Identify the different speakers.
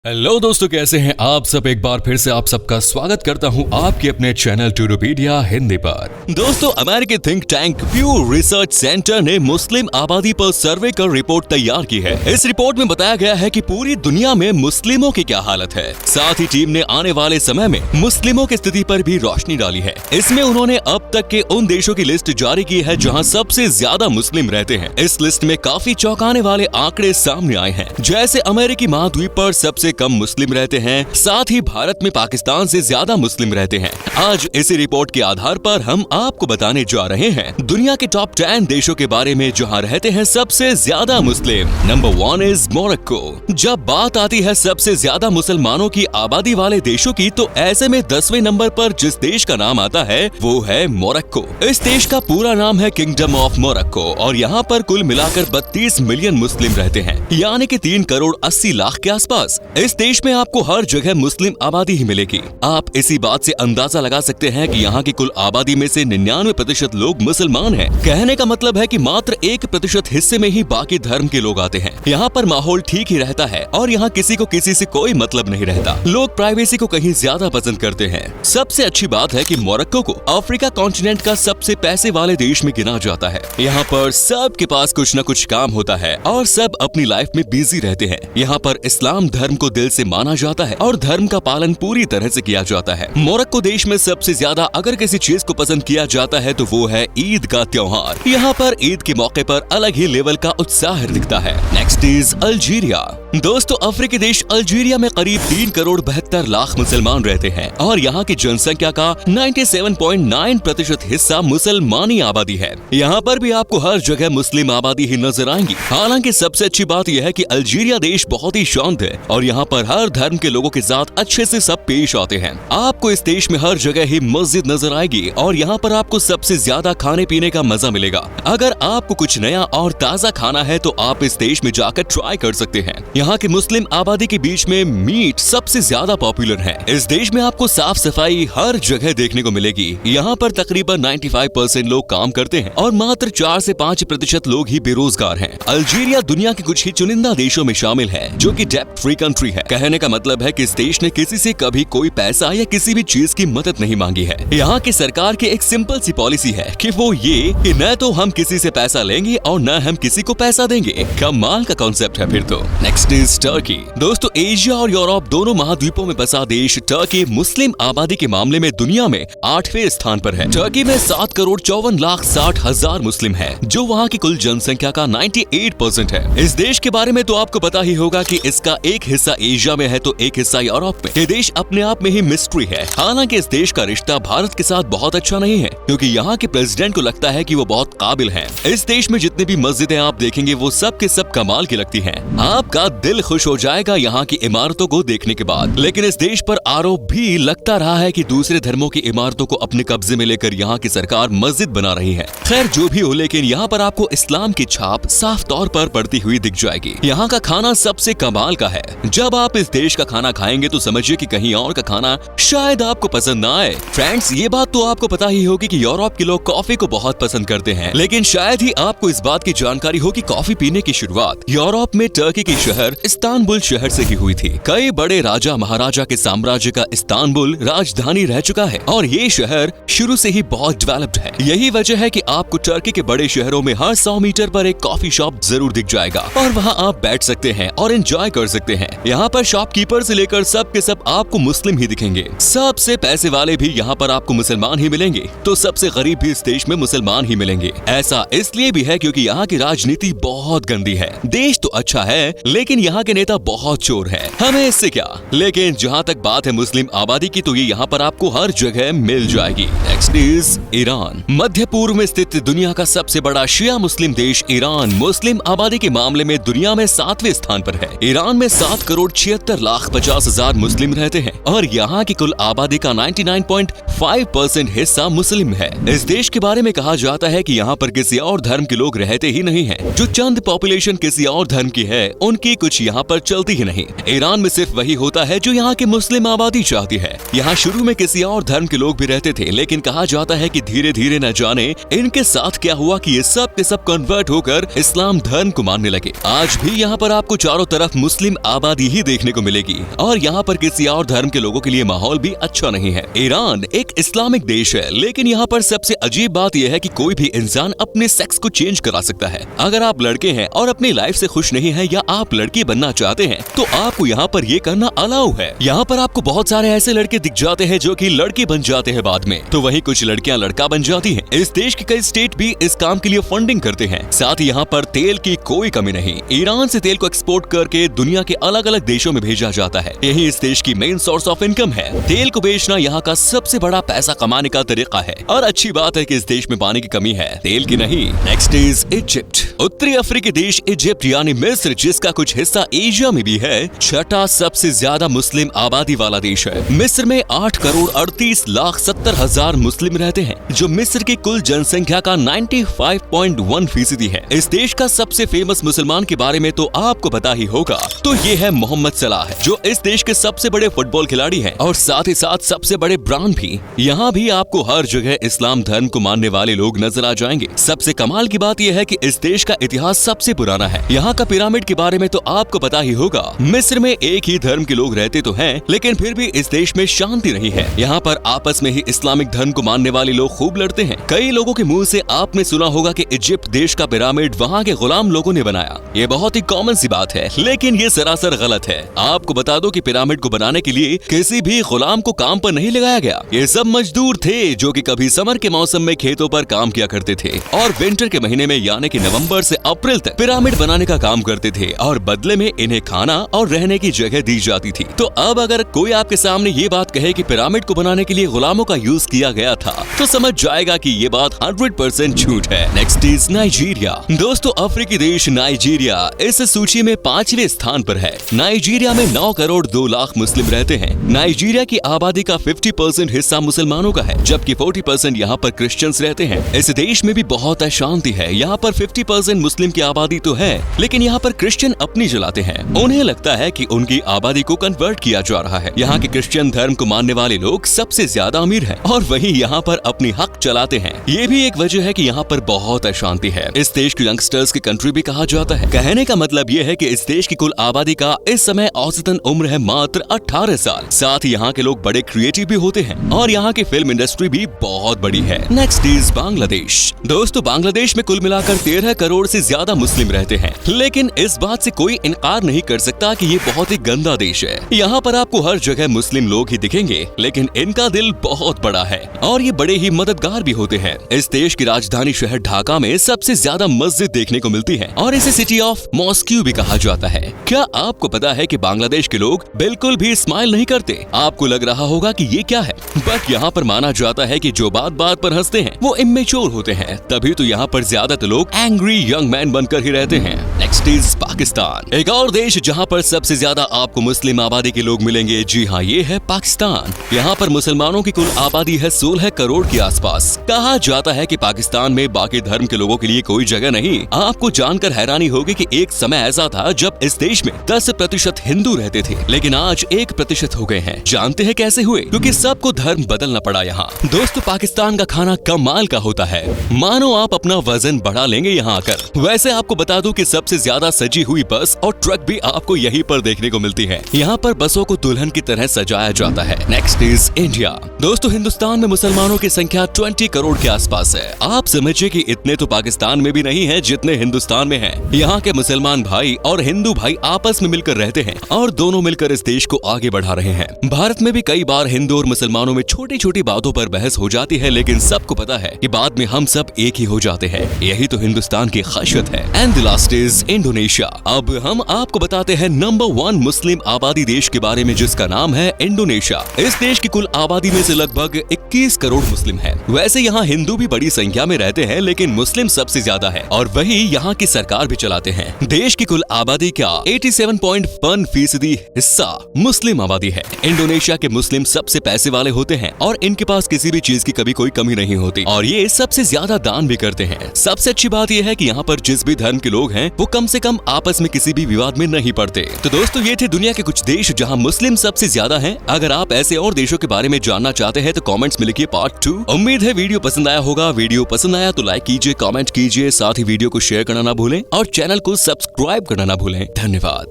Speaker 1: Hello दोस्तों, कैसे हैं आप सब। एक बार फिर से आप सबका स्वागत करता हूं आपके अपने चैनल टूडोपीडिया हिंदी पर। दोस्तों, अमेरिकी थिंक टैंक प्यू रिसर्च सेंटर ने मुस्लिम आबादी पर सर्वे कर रिपोर्ट तैयार की है। इस रिपोर्ट में बताया गया है कि पूरी दुनिया में मुस्लिमों की क्या हालत है। साथ ही टीम ने आने वाले समय में मुस्लिमों की स्थिति पर भी रोशनी डाली है। इसमें उन्होंने अब तक के उन देशों की लिस्ट जारी की है जहाँ सबसे ज्यादा मुस्लिम रहते हैं। इस लिस्ट में काफी चौंकाने वाले आंकड़े सामने आए हैं, जैसे अमेरिकी महाद्वीप पर सबसे कम मुस्लिम रहते हैं, साथ ही भारत में पाकिस्तान से ज्यादा मुस्लिम रहते हैं। आज इसी रिपोर्ट के आधार पर हम आपको बताने जा रहे हैं दुनिया के टॉप 10 देशों के बारे में जहां रहते हैं सबसे ज्यादा मुस्लिम। Number 1 is Morocco. जब बात आती है सबसे ज्यादा मुसलमानों की आबादी वाले देशों की, तो ऐसे में 10वें नंबर पर जिस देश का नाम आता है वो है मोरक्को। इस देश का पूरा नाम है किंगडम ऑफ मोरक्को और यहाँ पर कुल मिलाकर 32 मिलियन मुस्लिम रहते हैं, यानी कि 3 करोड़ 80 लाख के आसपास। इस देश में आपको हर जगह मुस्लिम आबादी ही मिलेगी। आप इसी बात से अंदाजा लगा सकते हैं कि यहाँ की कुल आबादी में से 99% लोग मुसलमान हैं। कहने का मतलब है कि मात्र 1% हिस्से में ही बाकी धर्म के लोग आते हैं। यहाँ पर माहौल ठीक ही रहता है और यहाँ किसी को किसी से कोई मतलब नहीं रहता। लोग प्राइवेसी को कहीं ज्यादा पसंद करते हैं। सबसे अच्छी बात है कि मोरक्को को अफ्रीका कॉन्टिनेंट का सबसे पैसे वाले देश में गिना जाता है। यहाँ पर सबके पास कुछ न कुछ काम होता है और सब अपनी लाइफ में बिजी रहते हैं। यहाँ पर इस्लाम धर्म को दिल से माना जाता है और धर्म का पालन पूरी तरह से किया जाता है। मोरक्को देश में सबसे ज्यादा अगर किसी चीज को पसंद किया जाता है तो वो है ईद का त्योहार। यहाँ पर ईद के मौके पर अलग ही लेवल का उत्साह दिखता है। Next is Algeria. दोस्तों, अफ्रीकी देश अल्जीरिया में करीब 3 करोड़ 72 लाख मुसलमान रहते हैं और यहाँ की जनसंख्या का 97.9% हिस्सा मुसलमानी आबादी है। यहाँ पर भी आपको हर जगह मुस्लिम आबादी ही नजर आएंगी। हालांकि सबसे अच्छी बात यह है कि अल्जीरिया देश बहुत ही शांत है और यहाँ पर हर धर्म के लोगों के साथ अच्छे से सब पेश आते हैं। आपको इस देश में हर जगह ही मस्जिद नजर आएगी और यहाँ पर आपको सबसे ज्यादा खाने पीने का मजा मिलेगा। अगर आपको कुछ नया और ताज़ा खाना है तो आप इस देश में जाकर ट्राई कर सकते हैं। यहाँ की मुस्लिम आबादी के बीच में मीट सबसे ज्यादा पॉपुलर है। इस देश में आपको साफ सफाई हर जगह देखने को मिलेगी। यहाँ पर तकरीबन 95% लोग काम करते हैं और मात्र 4 से 5% लोग ही बेरोजगार हैं। अल्जीरिया दुनिया के कुछ ही चुनिंदा देशों में शामिल है जो कि डेब्ट फ्री कंट्री है। कहने का मतलब है कि इस देश ने किसी से कभी कोई पैसा या किसी भी चीज की मदद नहीं मांगी है। यहाँ की सरकार की एक सिंपल सी पॉलिसी है कि वो ये कि न तो हम किसी से पैसा लेंगे और न हम किसी को पैसा देंगे। कमाल का कॉन्सेप्ट है फिर तो। Next is Turkey. दोस्तों, एशिया और यूरोप दोनों महाद्वीपों में बसा देश टर्की मुस्लिम आबादी के मामले में दुनिया में 8वें स्थान पर है। टर्की में 7 करोड़ 54 लाख 60 हजार मुस्लिम है, जो वहाँ की कुल जनसंख्या का 98% है। इस देश के बारे में तो आपको पता ही होगा कि इसका एक हिस्सा एशिया में है तो एक हिस्सा यूरोप में। ये देश अपने आप में ही मिस्ट्री है। हालांकि इस देश का रिश्ता भारत के साथ बहुत अच्छा नहीं है, क्योंकि यहाँ के प्रेसिडेंट को लगता है कि वो बहुत काबिल हैं। इस देश में जितनी भी मस्जिदें आप देखेंगे वो सब के सब कमाल की लगती हैं। आपका दिल खुश हो जाएगा यहाँ की इमारतों को देखने के बाद। लेकिन इस देश पर आरोप भी लगता रहा है कि दूसरे धर्मों की इमारतों को अपने कब्जे में लेकर यहाँ की सरकार मस्जिद बना रही है। खैर जो भी हो, लेकिन यहाँ पर आपको इस्लाम की छाप साफ तौर पर पड़ती हुई दिख जाएगी। यहाँ का खाना सबसे कमाल का है। जब आप इस देश का खाना खाएंगे तो समझिए कि कहीं और का खाना शायद आपको पसंद ना आए। फ्रेंड्स, ये बात तो आपको पता ही होगी कि यूरोप के लोग कॉफी को बहुत पसंद करते हैं, लेकिन शायद ही आपको इस बात की जानकारी हो कि कॉफी पीने की शुरुआत यूरोप में टर्की के शहर इस्तांबुल शहर से ही हुई थी। कई बड़े राजा महाराजा के साम्राज्य का इस्तांबुल राजधानी रह चुका है और ये शहर शुरू से ही बहुत डेवलप्ड है। यही वजह है कि आपको टर्की के बड़े शहरों में हर 100 मीटर पर एक कॉफी शॉप जरूर दिख जाएगा और वहाँ आप बैठ सकते हैं और एंजॉय कर सकते हैं। यहाँ पर शॉपकीपर से लेकर सब के सब आपको मुस्लिम ही दिखेंगे। सबसे पैसे वाले भी यहाँ पर आपको मुसलमान ही मिलेंगे, तो सबसे गरीब भी इस देश में मुसलमान ही मिलेंगे। ऐसा इसलिए भी है क्योंकि यहाँ की राजनीति बहुत गंदी है। देश तो अच्छा है लेकिन यहाँ के नेता बहुत चोर है। हमें इससे क्या, लेकिन जहाँ तक बात है मुस्लिम आबादी की तो ये यहाँ पर आपको हर जगह मिल जाएगी। Next is Iran. मध्य पूर्व में स्थित दुनिया का सबसे बड़ा शिया मुस्लिम देश ईरान मुस्लिम आबादी के मामले में दुनिया में 7वें स्थान पर है। ईरान में 7 करोड़ 76 लाख 50 हजार मुस्लिम रहते हैं और यहाँ की कुल आबादी का 99.5% हिस्सा मुस्लिम है। इस देश के बारे में कहा जाता है कि यहाँ पर किसी और धर्म के लोग रहते ही नहीं हैं। जो चंद पॉपुलेशन किसी और धर्म की है उनकी कुछ कुछ यहाँ पर चलती ही नहीं। ईरान में सिर्फ वही होता है जो यहाँ की मुस्लिम आबादी चाहती है। यहाँ शुरू में किसी और धर्म के लोग भी रहते थे, लेकिन कहा जाता है कि धीरे धीरे न जाने इनके साथ क्या हुआ कि ये सब के सब कन्वर्ट होकर इस्लाम धर्म को मानने लगे। आज भी यहाँ पर आपको चारों तरफ मुस्लिम आबादी ही देखने को मिलेगी और यहाँ पर किसी और धर्म के लोगों के लिए माहौल भी अच्छा नहीं है। ईरान एक इस्लामिक देश है, लेकिन यहाँ पर सबसे अजीब बात यह है कि कोई भी इंसान अपने सेक्स को चेंज करा सकता है। अगर आप लड़के हैं और अपनी लाइफ से खुश नहीं है या आप लड़की बनना चाहते हैं तो आपको यहाँ पर ये करना अलाउ है। यहाँ पर आपको बहुत सारे ऐसे लड़के दिख जाते हैं जो कि लड़के बन जाते हैं बाद में, तो वहीं कुछ लड़कियां लड़का बन जाती हैं। इस देश के कई स्टेट भी इस काम के लिए फंडिंग करते हैं। साथ ही यहाँ पर तेल की कोई कमी नहीं। ईरान से तेल को एक्सपोर्ट करके दुनिया के अलग अलग देशों में भेजा जाता है। यही इस देश की मेन सोर्स ऑफ इनकम है। तेल को बेचना यहाँ का सबसे बड़ा पैसा कमाने का तरीका है और अच्छी बात है कि इस देश में पानी की कमी है, तेल की नहीं। Next is Egypt. उत्तरी अफ्रीकी देश इजिप्ट यानी मिस्र, जिसका कुछ हिस्सा एशिया में भी है, छठा सबसे ज्यादा मुस्लिम आबादी वाला देश है। मिस्र में 8,38,70,000 मुस्लिम रहते हैं, जो मिस्र की कुल जनसंख्या का 95.1% है। इस देश का सबसे फेमस मुसलमान के बारे में तो आपको पता ही होगा, तो ये है मोहम्मद सलाह, जो इस देश के सबसे बड़े फुटबॉल खिलाड़ी हैं और साथ ही साथ सबसे बड़े ब्रांड भी। यहाँ भी आपको हर जगह इस्लाम धर्म को मानने वाले लोग नजर आ जाएंगे। सबसे कमाल की बात यह है कि इस देश का इतिहास सबसे पुराना है। यहाँ का पिरामिड के बारे में तो आपको पता ही होगा। मिस्र में एक ही धर्म के लोग रहते तो हैं, लेकिन फिर भी इस देश में शांति नहीं है। यहाँ पर आपस में ही इस्लामिक धर्म को मानने वाले लोग खूब लड़ते हैं। कई लोगों के मुंह से आपने सुना होगा कि इजिप्ट देश का पिरामिड वहाँ के गुलाम लोगों ने बनाया। ये बहुत ही कॉमन सी बात है, लेकिन ये सरासर गलत है। आपको बता दो कि पिरामिड को बनाने के लिए किसी भी गुलाम को काम पर नहीं लगाया गया। ये सब मजदूर थे जो कि कभी समर के मौसम में खेतों पर काम किया करते थे और विंटर के महीने में यानी कि नवंबर से अप्रैल तक पिरामिड बनाने का काम करते थे और बदले में इन्हें खाना और रहने की जगह दी जाती थी। तो अब अगर कोई आपके सामने ये बात कहे कि पिरामिड को बनाने के लिए गुलामों का यूज किया गया था, तो समझ जाएगा कि ये बात 100% झूठ है। Next is Nigeria. दोस्तों, अफ्रीकी देश नाइजीरिया इस सूची में 5वें स्थान पर है। नाइजीरिया में 9 करोड़ 2 लाख मुस्लिम रहते हैं। नाइजीरिया की आबादी का 50% हिस्सा मुसलमानों का है, जबकि 40% यहाँ पर क्रिश्चियंस रहते हैं। इस देश में भी बहुत अशांति है। यहाँ पर 50% मुस्लिम की आबादी तो है, लेकिन यहाँ पर क्रिश्चियन अपनी जलाते हैं। उन्हें लगता है कि उनकी आबादी को कन्वर्ट किया जा रहा है। यहाँ के क्रिश्चियन धर्म को मानने वाले लोग सबसे ज्यादा अमीर हैं और वही यहाँ पर अपनी हक चलाते हैं। ये भी एक वजह है कि यहाँ पर बहुत अशांति है। इस देश को यंगस्टर्स की कंट्री भी कहा जाता है। कहने का मतलब ये है कि इस देश की कुल आबादी का इस समय औसतन उम्र है मात्र 18 साल। साथ ही यहाँ के लोग बड़े क्रिएटिव भी होते हैं और यहाँ की फिल्म इंडस्ट्री भी बहुत बड़ी है। Next is Bangladesh. दोस्तों, बांग्लादेश में कुल मिलाकर 13 करोड़ से ज्यादा मुस्लिम रहते हैं, लेकिन इस बात से कोई इनकार नहीं कर सकता कि ये बहुत ही गंदा देश है। यहाँ पर आपको हर जगह मुस्लिम लोग ही दिखेंगे, लेकिन इनका दिल बहुत बड़ा है और ये बड़े ही मददगार भी होते हैं। इस देश की राजधानी शहर ढाका में सबसे ज्यादा मस्जिद देखने को मिलती है और इसे सिटी ऑफ मॉस्क्यू भी कहा जाता है। क्या आपको पता है कि बांग्लादेश के लोग बिल्कुल भी स्माइल नहीं करते? आपको लग रहा होगा कि ये क्या है, बट यहाँ पर माना जाता है कि जो बात बात पर हंसते हैं वो इमेच्योर होते हैं। तभी तो यहाँ पर ज्यादातर लोग एंग्री यंग मैन बनकर ही रहते हैं। Next is Pakistan. एक और देश जहाँ पर सबसे ज्यादा आपको मुस्लिम आबादी के लोग मिलेंगे। जी हाँ, ये है पाकिस्तान। यहाँ पर मुसलमानों की कुल आबादी है 16 करोड़ के आसपास। कहा जाता है कि पाकिस्तान में बाकी धर्म के लोगों के लिए कोई जगह नहीं। आपको जानकर हैरानी होगी कि एक समय ऐसा था जब इस देश में 10% हिंदू रहते थे, लेकिन आज 1% हो गए हैं। जानते हैं कैसे हुए? क्योंकि सबको धर्म बदलना पड़ा यहाँ। दोस्तों, पाकिस्तान का खाना कमाल का होता है। मानो आप अपना वजन बढ़ा लेंगे यहाँ आकर। वैसे आपको बता दूं कि सबसे ज्यादा सजी हुई बस और ट्रक भी आपको यहीं पर देखने को मिलती है। यहाँ पर बसों को दुल्हन की तरह सजाया जाता है। Next is India. दोस्तों, हिंदुस्तान में मुसलमानों की संख्या 20 करोड़ के आसपास है। आप समझिए कि इतने तो पाकिस्तान में भी नहीं है जितने हिंदुस्तान में हैं। यहाँ के मुसलमान भाई और हिंदू भाई आपस में मिलकर रहते हैं और दोनों मिलकर इस देश को आगे बढ़ा रहे हैं। भारत में भी कई बार हिंदू और मुसलमानों में छोटी छोटी बातों पर बहस हो जाती है, लेकिन सबको पता है कि बाद में हम सब एक ही हो जाते हैं। यही तो हिंदुस्तान की खासियत है। And the last is Indonesia. अब हम आपको बताते हैं नंबर 1 मुस्लिम आबादी देश के बारे में, जिसका नाम है इंडोनेशिया। इस देश की कुल आबादी में से लगभग 21 करोड़ मुस्लिम हैं। वैसे यहाँ हिंदू भी बड़ी संख्या में रहते हैं, लेकिन मुस्लिम सबसे ज्यादा है और वही यहाँ की सरकार भी चलाते हैं। देश की कुल आबादी का 87.1% हिस्सा मुस्लिम आबादी है। इंडोनेशिया के मुस्लिम सबसे पैसे वाले होते हैं और इनके पास किसी भी चीज की कभी कोई कमी नहीं होती और ये सबसे ज्यादा दान भी करते हैं। सबसे अच्छी बात यह है कि यहाँ पर जिस भी धर्म के लोग हैं वो कम से कम आपस में किसी कभी विवाद में नहीं पड़ते। तो दोस्तों ये थे दुनिया के कुछ देश जहाँ मुस्लिम सबसे ज्यादा हैं। अगर आप ऐसे और देशों के बारे में जानना चाहते हैं तो कमेंट्स में लिखिए पार्ट 2। उम्मीद है वीडियो पसंद आया होगा। वीडियो पसंद आया तो लाइक कीजिए, कमेंट कीजिए, साथ ही वीडियो को शेयर करना ना भूलें और चैनल को सब्सक्राइब करना ना भूलें। धन्यवाद।